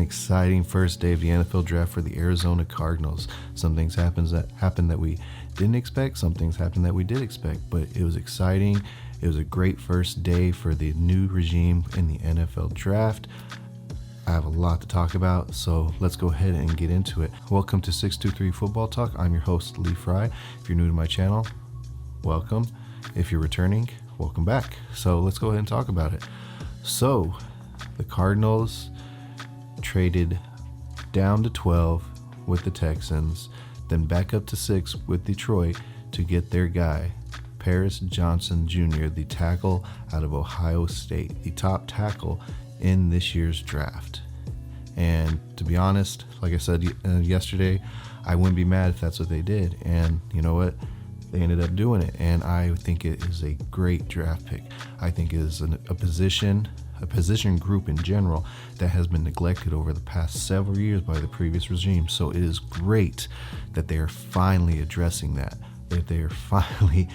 exciting first day of the NFL draft for the Arizona Cardinals. Some things happened that we didn't expect. Some things happened that we did expect, but it was exciting. It was a great first day for the new regime in the NFL draft. I have a lot to talk about, so let's go ahead and get into it. Welcome to 623 Football Talk. I'm your host, Lee Fry. If you're new to my channel, welcome. If you're returning, welcome back. So let's go ahead and talk about it. So the Cardinals traded down to 12 with the Texans, then back up to 6 with Detroit to get their guy, Paris Johnson Jr., the tackle out of Ohio State, the top tackle in this year's draft. And to be honest, like I said yesterday, I wouldn't be mad if that's what they did. And you know what? They ended up doing it. And I think it is a great draft pick. I think it is a position group in general that has been neglected over the past several years by the previous regime. So it is great that they are finally addressing that they are finally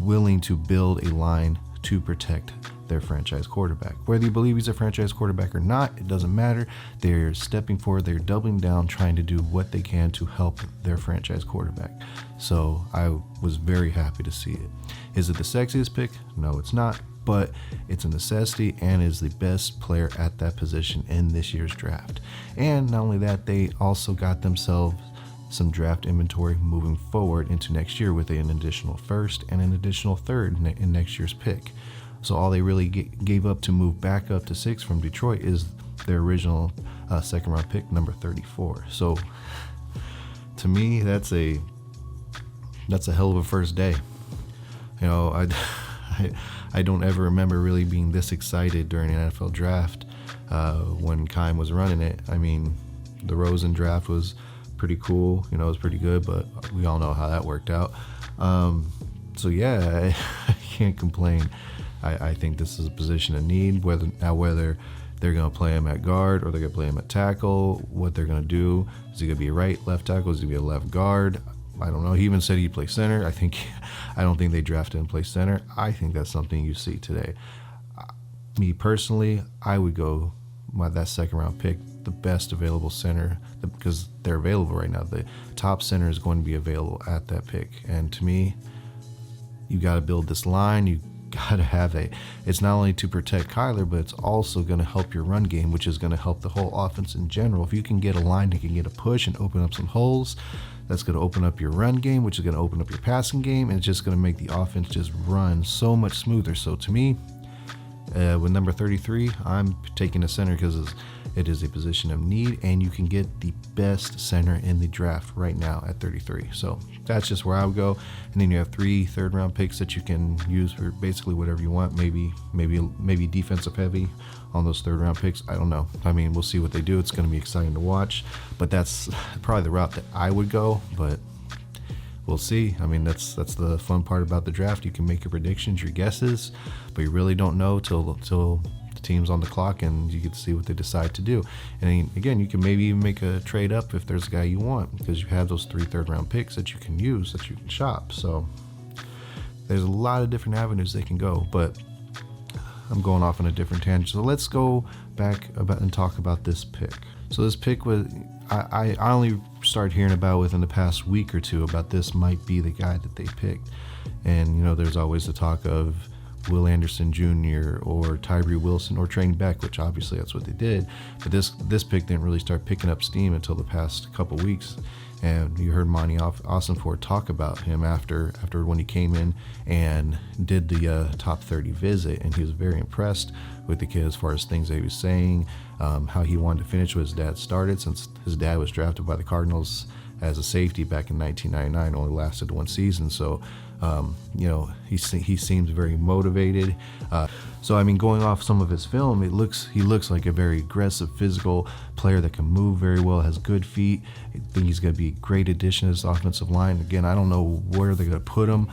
willing to build a line to protect their franchise quarterback. Whether you believe he's a franchise quarterback or not, it doesn't matter. They're stepping forward, they're doubling down, trying to do what they can to help their franchise quarterback. So I was very happy to see it. Is it the sexiest pick? No, it's not, but it's a necessity and is the best player at that position in this year's draft. And not only that, they also got themselves some draft inventory moving forward into next year with an additional first and an additional third in next year's pick. So all they really gave up to move back up to 6 from Detroit is their original second round pick, number 34. So to me, that's a hell of a first day. You know, I don't ever remember really being this excited during an NFL draft when Keim was running it. I mean, the Rosen draft was pretty cool, you know, it was pretty good, but we all know how that worked out. So yeah, I can't complain. I think this is a position of need. Whether they're going to play him at guard or they're going to play him at tackle, what they're going to do, is he going to be a right, left tackle, is he going to be a left guard? I don't know. He even said he'd play center. I don't think they drafted him to play center. I think that's something you see today. Me personally, I would go that second round pick, the best available center, because they're available right now. The top center is going to be available at that pick. And to me, you got to build this line. You got to have it's not only to protect Kyler, but it's also going to help your run game, which is going to help the whole offense in general. If you can get a line that can get a push and open up some holes, that's going to open up your run game, which is going to open up your passing game, and it's just going to make the offense just run so much smoother. So to me, with number 33, I'm taking a center because it is a position of need, and you can get the best center in the draft right now at 33. So that's just where I would go. And then you have 3 third-round picks that you can use for basically whatever you want. Maybe defensive heavy on those third-round picks. I don't know. I mean, we'll see what they do. It's going to be exciting to watch. But that's probably the route that I would go. But we'll see. I mean, that's the fun part about the draft. You can make your predictions, your guesses, but you really don't know till the team's on the clock and you get to see what they decide to do. And again, you can maybe even make a trade up if there's a guy you want, because you have those 3 third-round picks that you can use, that you can shop. So there's a lot of different avenues they can go, but I'm going off on a different tangent. So let's go back and talk about this pick. So this pick was, I only started hearing about within the past week or two about this might be the guy that they picked. And, you know, there's always the talk of Will Anderson Jr. or Tyree Wilson or Trey Beck, which obviously that's what they did. But this pick didn't really start picking up steam until the past couple weeks. And you heard Monty Ossenford talk about him after when he came in and did the top 30 visit, and he was very impressed with the kid as far as things that he was saying, how he wanted to finish what his dad started, since his dad was drafted by the Cardinals as a safety back in 1999, only lasted 1 season. So you know, he seems very motivated. So I mean, going off some of his film, he looks like a very aggressive, physical player that can move very well, has good feet. I think he's going to be a great addition to this offensive line. Again, I don't know where they're going to put him.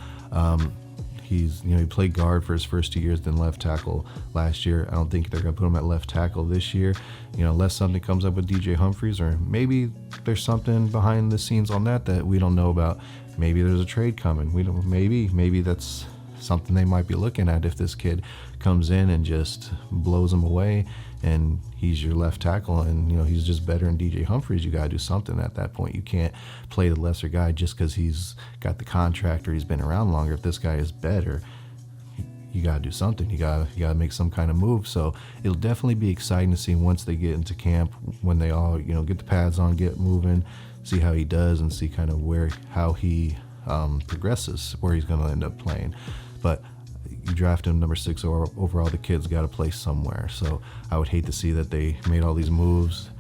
He played guard for his first 2 years, then left tackle last year. I don't think they're going to put him at left tackle this year, you know, unless something comes up with DJ Humphries, or maybe there's something behind the scenes on that we don't know about. Maybe there's a trade coming. We don't. Maybe that's something they might be looking at if this kid comes in and just blows them away, and he's your left tackle, and he's just better than DJ Humphries. You got to do something at that point. You can't play the lesser guy just because he's got the contract or he's been around longer. If this guy is better, you got to do something. You got to make some kind of move. So it'll definitely be exciting to see once they get into camp, when they all get the pads on, get moving, see how he does, and see kind of how he progresses, where he's going to end up playing. But you draft him number 6 overall, the kid's got to play somewhere. So I would hate to see that they made all these moves,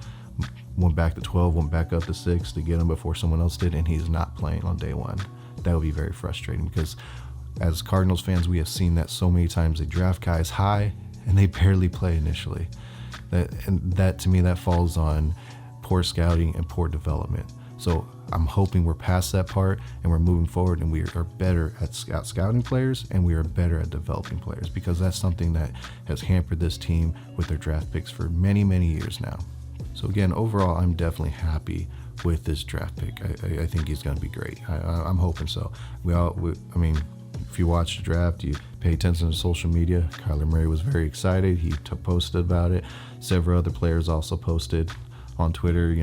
went back to 12, went back up to 6 to get him before someone else did, and he's not playing on day one. That would be very frustrating, because as Cardinals fans, we have seen that so many times. They draft guys high and they barely play initially. That to me, that falls on poor scouting and poor development. So I'm hoping we're past that part and we're moving forward, and we are better at scouting players, and we are better at developing players, because that's something that has hampered this team with their draft picks for many, many years now. So again, overall, I'm definitely happy with this draft pick. I think he's going to be great. I'm hoping so. If you watch the draft, you pay attention to social media. Kyler Murray was very excited. He posted about it. Several other players also posted on Twitter,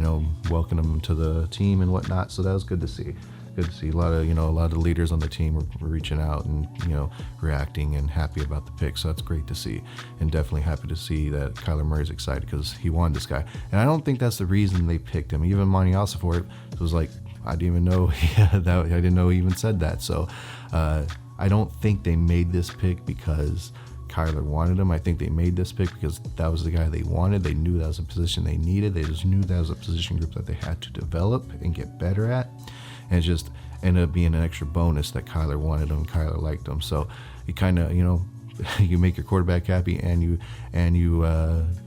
welcoming him to the team and whatnot. So that was good to see. Good to see a lot of the leaders on the team were reaching out and reacting and happy about the pick. So that's great to see, and definitely happy to see that Kyler Murray's excited because he wanted this guy. And I don't think that's the reason they picked him. Even Monty Ossenfort was like, I didn't even know I didn't know he even said that. So I don't think they made this pick because Kyler wanted him. I think they made this pick because that was the guy they wanted. They knew that was a position they needed. They just knew that was a position group that they had to develop and get better at. And it just ended up being an extra bonus that Kyler wanted him. Kyler liked him. So you kind of, you make your quarterback happy, and you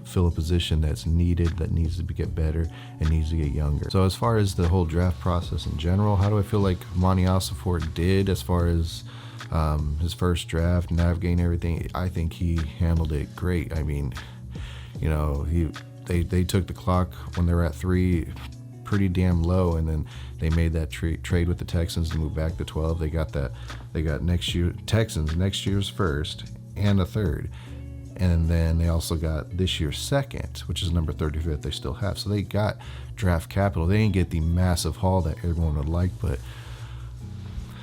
fill a position that's needed, that needs to get better and needs to get younger. So as far as the whole draft process in general, how do I feel like Monty Ossenfort did as far as his first draft, navigating everything? I think he handled it great. I mean, they took the clock when they were at 3 pretty damn low, and then they made that trade with the Texans to move back to 12. They got Texans next year's first and a third, and then they also got this year's second, which is number 35th they still have. So they got draft capital. They didn't get the massive haul that everyone would like, but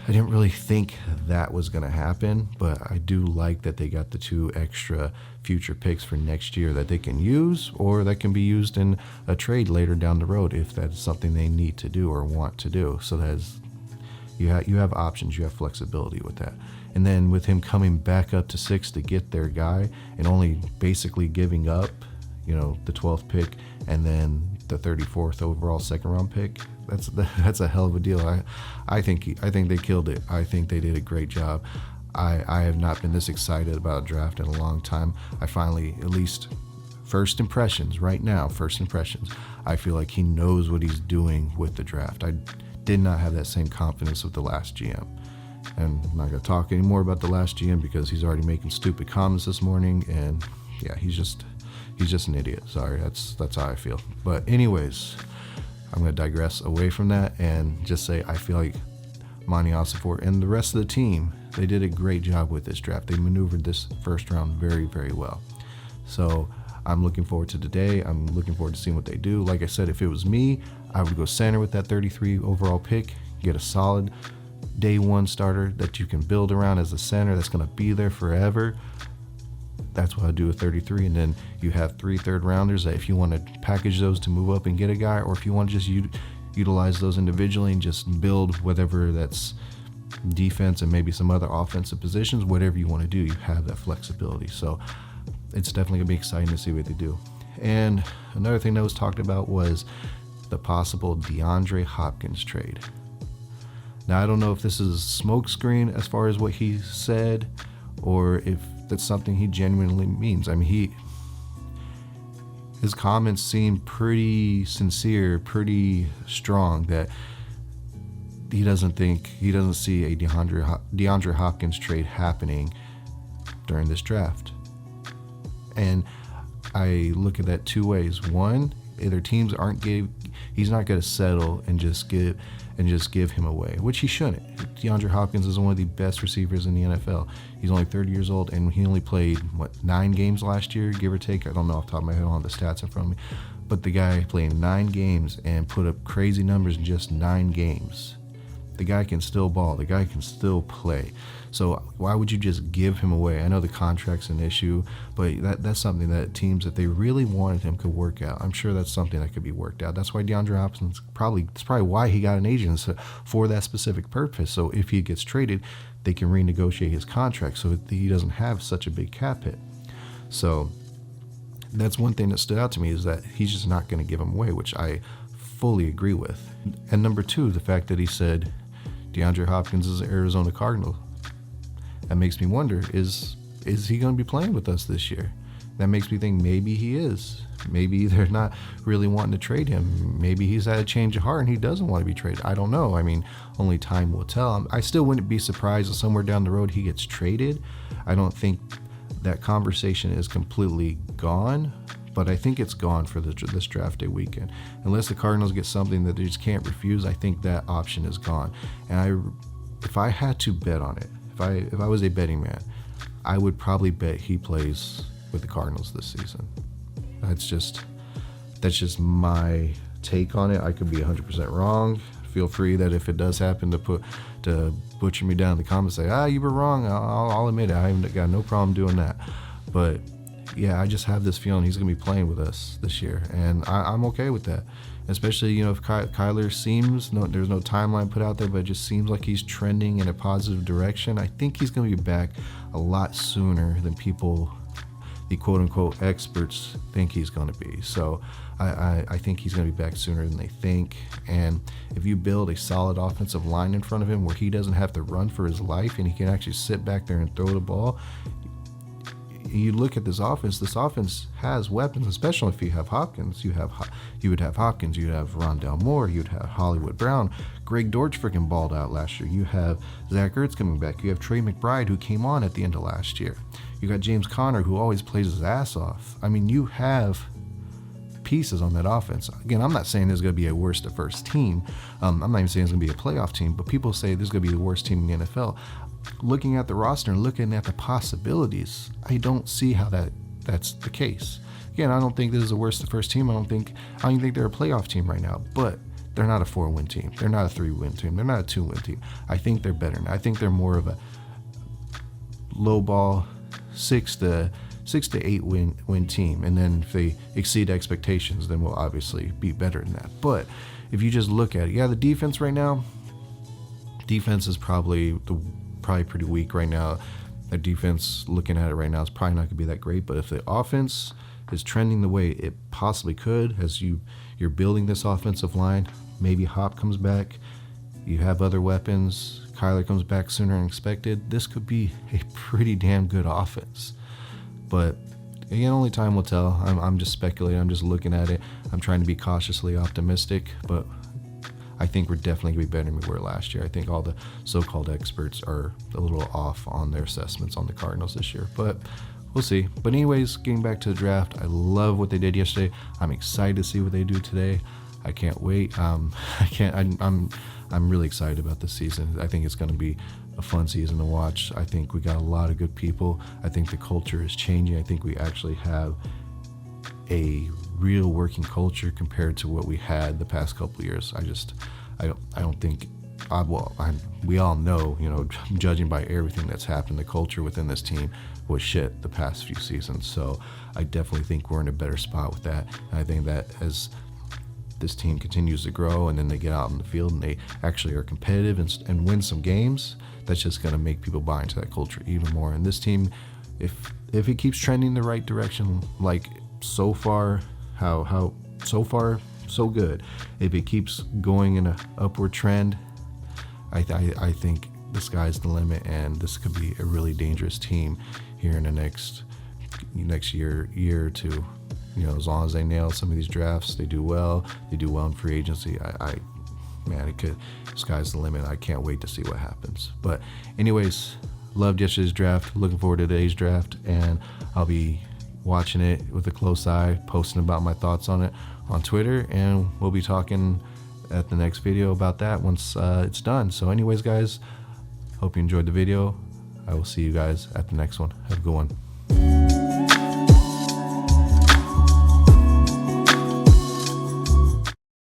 I didn't really think that was going to happen. But I do like that they got the 2 extra future picks for next year that they can use, or that can be used in a trade later down the road if that's something they need to do or want to do. So that's, you have options, you have flexibility with that. And then with him coming back up to 6 to get their guy, and only basically giving up, the 12th pick and then the 34th overall second round pick, that's a hell of a deal. I think they killed it. I think they did a great job. I have not been this excited about a draft in a long time. I finally, at least first impressions, I feel like he knows what he's doing with the draft. I did not have that same confidence with the last GM. And I'm not going to talk anymore about the last GM because he's already making stupid comments this morning, and yeah, he's just an idiot. Sorry, that's how I feel. But anyways, I'm going to digress away from that and just say I feel like Monty Ossenfort and the rest of the team, they did a great job with this draft. They maneuvered this first round very, very well. So I'm looking forward to today. I'm looking forward to seeing what they do. Like I said, if it was me, I would go center with that 33 overall pick, get a solid day one starter that you can build around as a center that's going to be there forever. That's what I do with 33. And then you have 3 third rounders that if you want to package those to move up and get a guy, or if you want to just utilize those individually and just build whatever that's defense and maybe some other offensive positions, whatever you want to do, you have that flexibility. So it's definitely going to be exciting to see what they do. And another thing that was talked about was the possible DeAndre Hopkins trade. Now, I don't know if this is a smokescreen as far as what he said, or if that's something he genuinely means. I mean, his comments seem pretty sincere, pretty strong, that he doesn't see a DeAndre Hopkins trade happening during this draft. And I look at that 2 ways. One, either teams he's not going to settle and just give and just give him away, which he shouldn't. DeAndre Hopkins is one of the best receivers in the NFL. He's only 30 years old, and he only played, 9 games last year, give or take. I don't know off the top of my head, I don't have the stats in front of me. But the guy played 9 games and put up crazy numbers in just 9 games. The guy can still ball. The guy can still play. So why would you just give him away? I know the contract's an issue, but that's something that teams, if they really wanted him, could work out. I'm sure that's something that could be worked out. That's why DeAndre Hopkins it's probably why he got an agent, for that specific purpose. So if he gets traded, they can renegotiate his contract so he doesn't have such a big cap hit. So that's one thing that stood out to me, is that he's just not going to give him away, which I fully agree with. And number 2, the fact that he said DeAndre Hopkins is an Arizona Cardinal. That makes me wonder, is he going to be playing with us this year? That makes me think maybe he is. Maybe they're not really wanting to trade him. Maybe he's had a change of heart and he doesn't want to be traded. I don't know. I mean, only time will tell. I still wouldn't be surprised if somewhere down the road he gets traded. I don't think that conversation is completely gone, but I think it's gone for this draft day weekend. Unless the Cardinals get something that they just can't refuse, I think that option is gone. And if I had to bet on it, if I was a betting man, I would probably bet he plays with the Cardinals this season. That's just my take on it. I could be 100% wrong. Feel free that if it does happen to butcher me down in the comments, say, you were wrong. I'll admit it. I haven't got no problem doing that. But yeah, I just have this feeling he's going to be playing with us this year, and I'm okay with that. Especially, if Kyler seems, there's no timeline put out there, but it just seems like he's trending in a positive direction. I think he's going to be back a lot sooner than people, the quote-unquote experts, think he's going to be. So I think he's going to be back sooner than they think. And if you build a solid offensive line in front of him where he doesn't have to run for his life and he can actually sit back there and throw the ball, you look at this offense has weapons, especially if you have Hopkins. You would have Hopkins, you'd have Rondale Moore, you'd have Hollywood Brown. Greg Dortch freaking balled out last year. You have Zach Ertz coming back. You have Trey McBride, who came on at the end of last year. You got James Conner, who always plays his ass off. I mean, you have pieces on that offense. Again, I'm not saying there's going to be a worst to first team. I'm not even saying it's going to be a playoff team, but people say this is going to be the worst team in the NFL. Looking at the roster and looking at the possibilities, I don't see how that's the case. Again, I don't think this is the worst to first team. I don't even think they're a playoff team right now, but they're not a 4-win team. They're not a 3-win team. They're not a 2-win team. I think they're better now. I think they're more of a low ball 6 to 8 win team, and then if they exceed expectations, then we'll obviously be better than that. But if you just look at it, the defense right now, is probably pretty weak right now. The defense, looking at it right now, is probably not going to be that great. But if the offense is trending the way it possibly could, as you're building this offensive line, maybe Hop comes back, you have other weapons, Kyler comes back sooner than expected, this could be a pretty damn good offense. But again, only time will tell. I'm just speculating. I'm just looking at it. I'm trying to be cautiously optimistic, but I think we're definitely going to be better than we were last year. I think all the so-called experts are a little off on their assessments on the Cardinals this year, but we'll see. But anyways, getting back to the draft, I love what they did yesterday. I'm excited to see what they do today. I can't wait. I'm really excited about this season. I think it's going to be a fun season to watch. I think we got a lot of good people. I think the culture is changing. I think we actually have a real working culture compared to what we had the past couple of years. I don't think, we all know, judging by everything that's happened, the culture within this team was shit the past few seasons. So I definitely think we're in a better spot with that. And I think that as this team continues to grow and then they get out in the field and they actually are competitive and win some games, that's just going to make people buy into that culture even more. And this team, if it keeps trending the right direction, like so far, so far so good. If it keeps going in an upward trend, I think the sky's the limit, and this could be a really dangerous team here in the next year or two. As long as they nail some of these drafts, they do well in free agency. Sky's the limit. I can't wait to see what happens. But anyways, loved yesterday's draft. Looking forward to today's draft, and I'll be watching it with a close eye, posting about my thoughts on it on Twitter, and we'll be talking at the next video about that once it's done. So anyways, guys, hope you enjoyed the video. I will see you guys at the next one. Have a good one.